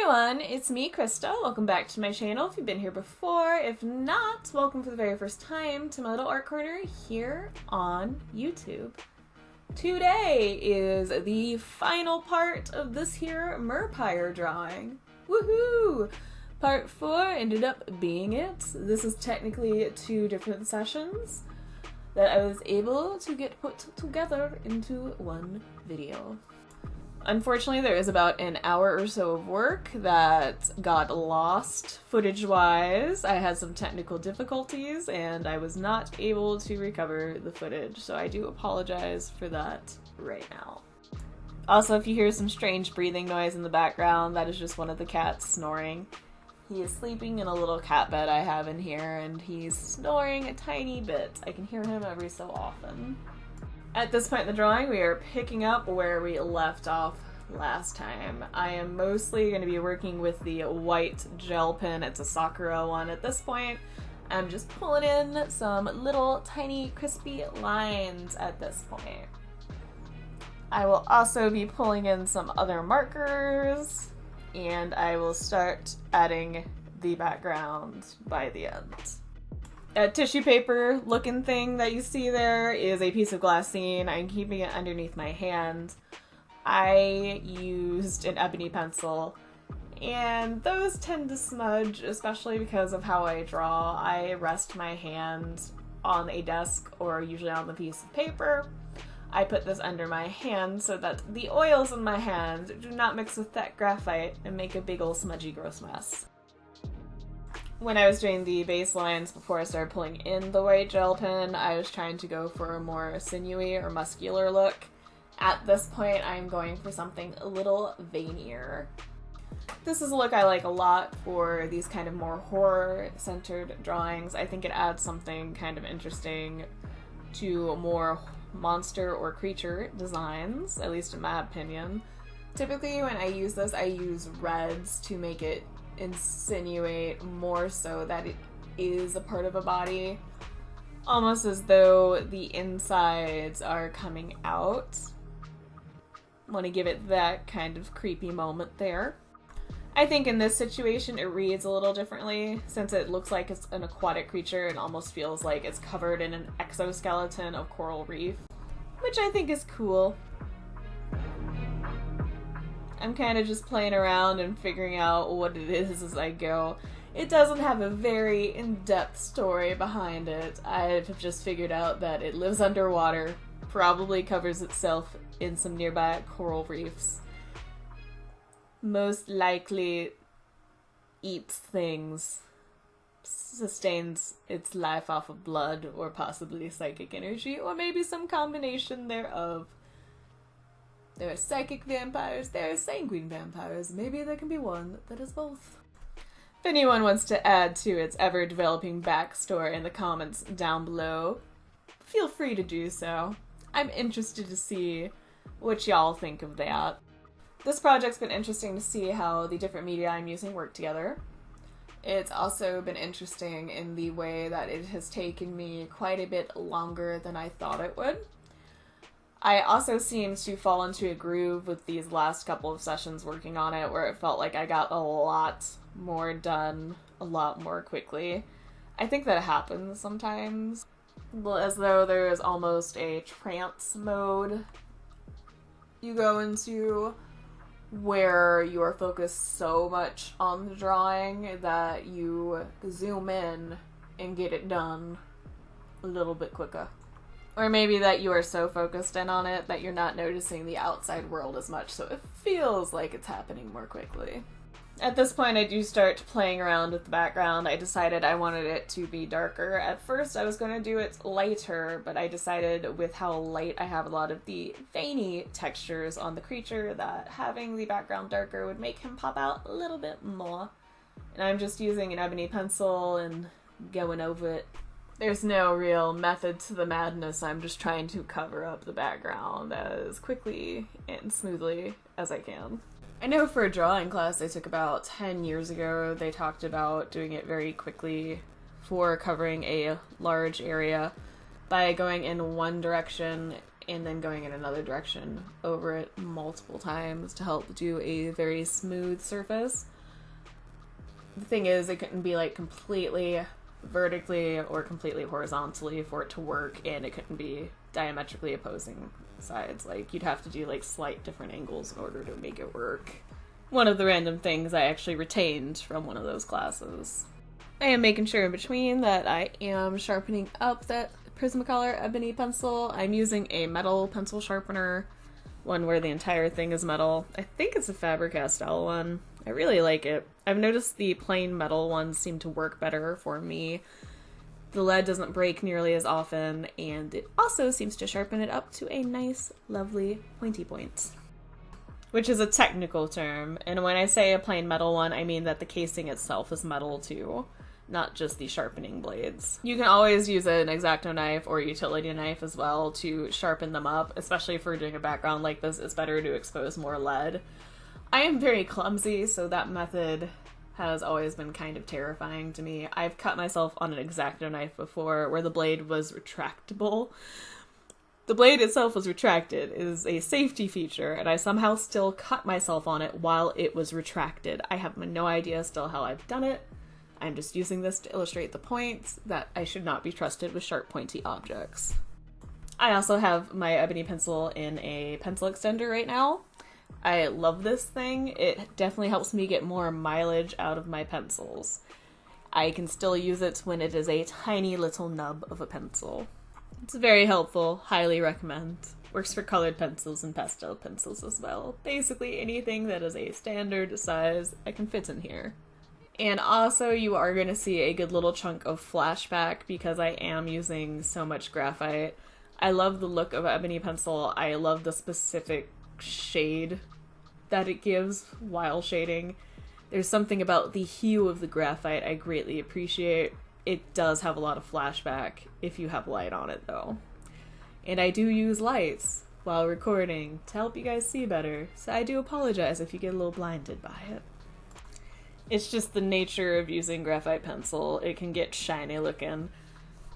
everyone, it's me, Krista. Welcome back to my channel if you've been here before. If not, welcome for the very first time to my little art corner here on YouTube. Today is the final part of this here Merpire drawing. Woohoo! Part 4 ended up being it. This is technically 2 different sessions that I was able to get put together into one video. Unfortunately, there is about an hour or so of work that got lost footage-wise. I had some technical difficulties and I was not able to recover the footage, so I do apologize for that right now. Also, if you hear some strange breathing noise in the background, that is just one of the cats snoring. He is sleeping in a little cat bed I have in here, and he's snoring a tiny bit. I can hear him every so often. At this point in the drawing, we are picking up where we left off last time. I am mostly going to be working with the white gel pen. It's a Sakura one at this point. I'm just pulling in some little tiny crispy lines at this point. I will also be pulling in some other markers, and I will start adding the background by the end. A tissue paper looking thing that you see there is a piece of glassine. I'm keeping it underneath my hand. I used an ebony pencil, and those tend to smudge, especially because of how I draw. I rest my hand on a desk or usually on the piece of paper. I put this under my hand so that the oils in my hand do not mix with that graphite and make a big ol' smudgy gross mess. When I was doing the baselines before I started pulling in the white gel pen, I was trying to go for a more sinewy or muscular look. At this point, I'm going for something a little veinier. This is a look I like a lot for these kind of more horror-centered drawings. I think it adds something kind of interesting to more monster or creature designs, at least in my opinion. Typically, when I use this, I use reds to make it insinuate more so that it is a part of a body, almost as though the insides are coming out. Want to give it that kind of creepy moment there. I think in this situation it reads a little differently. Since it looks like it's an aquatic creature, it almost feels like it's covered in an exoskeleton of coral reef, which I think is cool. I'm kind of just playing around and figuring out what it is as I go. It doesn't have a very in-depth story behind it. I've just figured out that it lives underwater, probably covers itself in some nearby coral reefs. Most likely eats things, sustains its life off of blood or possibly psychic energy, or maybe some combination thereof. There are psychic vampires, there are sanguine vampires. Maybe there can be one that is both. If anyone wants to add to its ever-developing backstory in the comments down below, feel free to do so. I'm interested to see what y'all think of that. This project's been interesting to see how the different media I'm using work together. It's also been interesting in the way that it has taken me quite a bit longer than I thought it would. I also seem to fall into a groove with these last couple of sessions working on it where it felt like I got a lot more done a lot more quickly. I think that happens sometimes, as though there is almost a trance mode you go into where you are focused so much on the drawing that you zoom in and get it done a little bit quicker. Or maybe that you are so focused in on it that you're not noticing the outside world as much, so it feels like it's happening more quickly. At this point, I do start playing around with the background. I decided I wanted it to be darker. At first, I was going to do it lighter, but I decided with how light I have a lot of the veiny textures on the creature that having the background darker would make him pop out a little bit more. And I'm just using an ebony pencil and going over it. There's no real method to the madness. I'm just trying to cover up the background as quickly and smoothly as I can. I know for a drawing class I took about 10 years ago, they talked about doing it very quickly for covering a large area by going in one direction and then going in another direction over it multiple times to help do a very smooth surface. The thing is, it couldn't be like completely vertically or completely horizontally for it to work, and it couldn't be diametrically opposing sides. Like, you'd have to do like slight different angles in order to make it work. One of the random things I actually retained from one of those classes. I am making sure in between that I am sharpening up that Prismacolor ebony pencil. I'm using a metal pencil sharpener, one where the entire thing is metal. I think it's a Faber-Castell one. I really like it. I've noticed the plain metal ones seem to work better for me. The lead doesn't break nearly as often, and it also seems to sharpen it up to a nice, lovely pointy point. Which is a technical term, and when I say a plain metal one, I mean that the casing itself is metal too, not just the sharpening blades. You can always use an X-Acto knife or a utility knife as well to sharpen them up, especially if we're doing a background like this. It's better to expose more lead. I am very clumsy, so that method has always been kind of terrifying to me. I've cut myself on an X-Acto knife before where the blade was retractable. The blade itself was retracted. It is a safety feature, and I somehow still cut myself on it while it was retracted. I have no idea still how I've done it. I'm just using this to illustrate the point that I should not be trusted with sharp, pointy objects. I also have my ebony pencil in a pencil extender right now. I love this thing. It definitely helps me get more mileage out of my pencils. I can still use it when it is a tiny little nub of a pencil. It's very helpful, highly recommend. Works for colored pencils and pastel pencils as well. Basically anything that is a standard size I can fit in here. And also you are going to see a good little chunk of flashback because I am using so much graphite. I love the look of ebony pencil. I love the specific shade that it gives while shading. There's something about the hue of the graphite I greatly appreciate. It does have a lot of flashback if you have light on it though. And I do use lights while recording to help you guys see better, so I do apologize if you get a little blinded by it. It's just the nature of using graphite pencil. It can get shiny looking.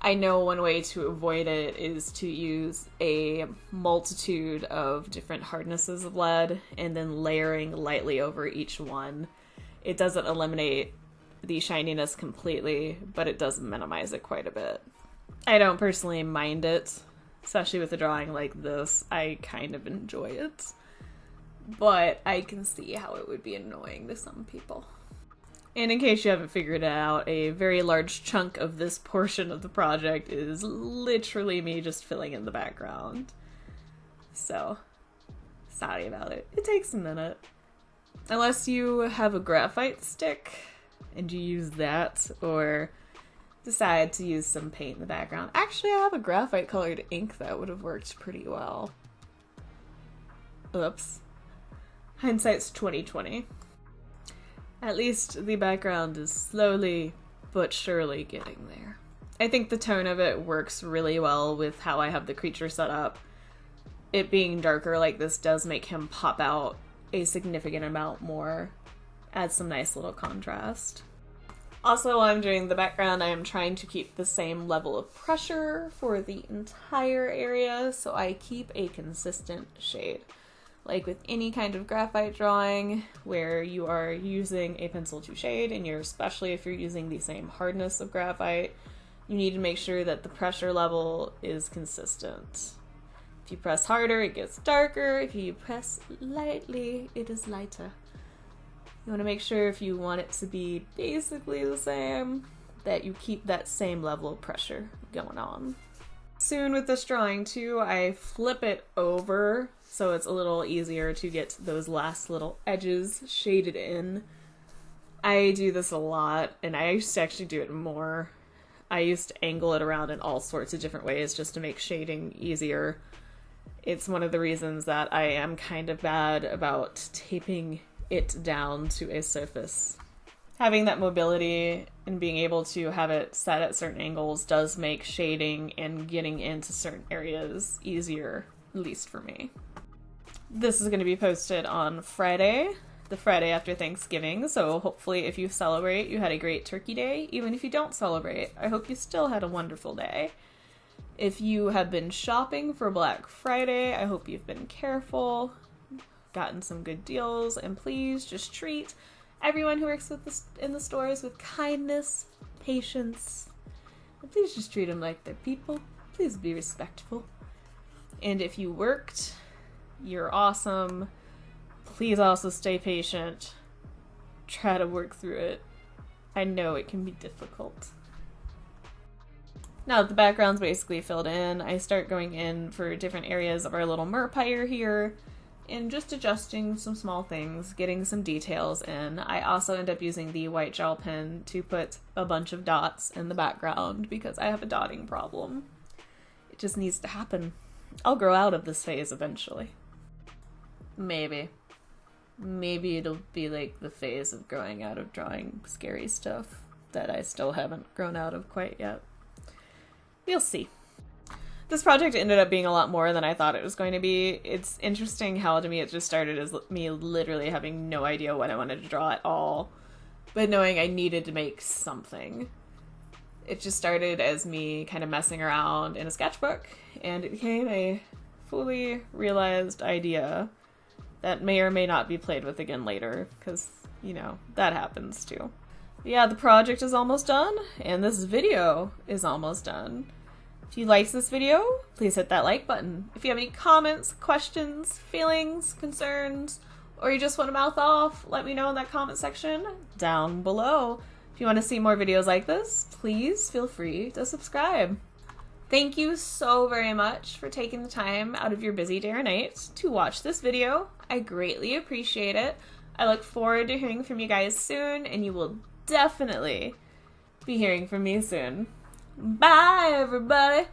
I know one way to avoid it is to use a multitude of different hardnesses of lead and then layering lightly over each one. It doesn't eliminate the shininess completely, but it does minimize it quite a bit. I don't personally mind it, especially with a drawing like this. I kind of enjoy it, but I can see how it would be annoying to some people. And in case you haven't figured it out, a very large chunk of this portion of the project is literally me just filling in the background. So, sorry about it. It takes a minute. Unless you have a graphite stick and you use that, or decide to use some paint in the background. Actually, I have a graphite colored ink that would have worked pretty well. Oops. Hindsight's 20/20. At least the background is slowly but surely getting there. I think the tone of it works really well with how I have the creature set up. It being darker like this does make him pop out a significant amount more. Adds some nice little contrast. Also, while I'm doing the background, I am trying to keep the same level of pressure for the entire area, so I keep a consistent shade. Like with any kind of graphite drawing where you are using a pencil to shade, and especially if you're using the same hardness of graphite, you need to make sure that the pressure level is consistent. If you press harder, it gets darker. If you press lightly, it is lighter. You want to make sure if you want it to be basically the same, that you keep that same level of pressure going on. Soon with this drawing too, I flip it over so it's a little easier to get those last little edges shaded in. I do this a lot, and I used to actually do it more. I used to angle it around in all sorts of different ways just to make shading easier. It's one of the reasons that I am kind of bad about taping it down to a surface. Having that mobility and being able to have it set at certain angles does make shading and getting into certain areas easier, at least for me. This is going to be posted on Friday, the Friday after Thanksgiving, so hopefully if you celebrate, you had a great turkey day. Even if you don't celebrate, I hope you still had a wonderful day. If you have been shopping for Black Friday, I hope you've been careful, gotten some good deals, and please just treat everyone who works in the stores with kindness, patience, and please just treat them like they're people. Please be respectful. And if you worked, you're awesome. Please also stay patient. Try to work through it. I know it can be difficult. Now that the background's basically filled in, I start going in for different areas of our little Merpire here and just adjusting some small things, getting some details in. I also end up using the white gel pen to put a bunch of dots in the background because I have a dotting problem. It just needs to happen. I'll grow out of this phase eventually. Maybe. Maybe it'll be like the phase of growing out of drawing scary stuff that I still haven't grown out of quite yet. We'll see. This project ended up being a lot more than I thought it was going to be. It's interesting how to me it just started as me literally having no idea what I wanted to draw at all, but knowing I needed to make something. It just started as me kind of messing around in a sketchbook, and it became a fully realized idea that may or may not be played with again later, because, you know, that happens too. But yeah, the project is almost done, and this video is almost done. If you liked this video, please hit that like button. If you have any comments, questions, feelings, concerns, or you just want to mouth off, let me know in that comment section down below. If you want to see more videos like this, please feel free to subscribe. Thank you so very much for taking the time out of your busy day or night to watch this video. I greatly appreciate it. I look forward to hearing from you guys soon, and you will definitely be hearing from me soon. Bye, everybody!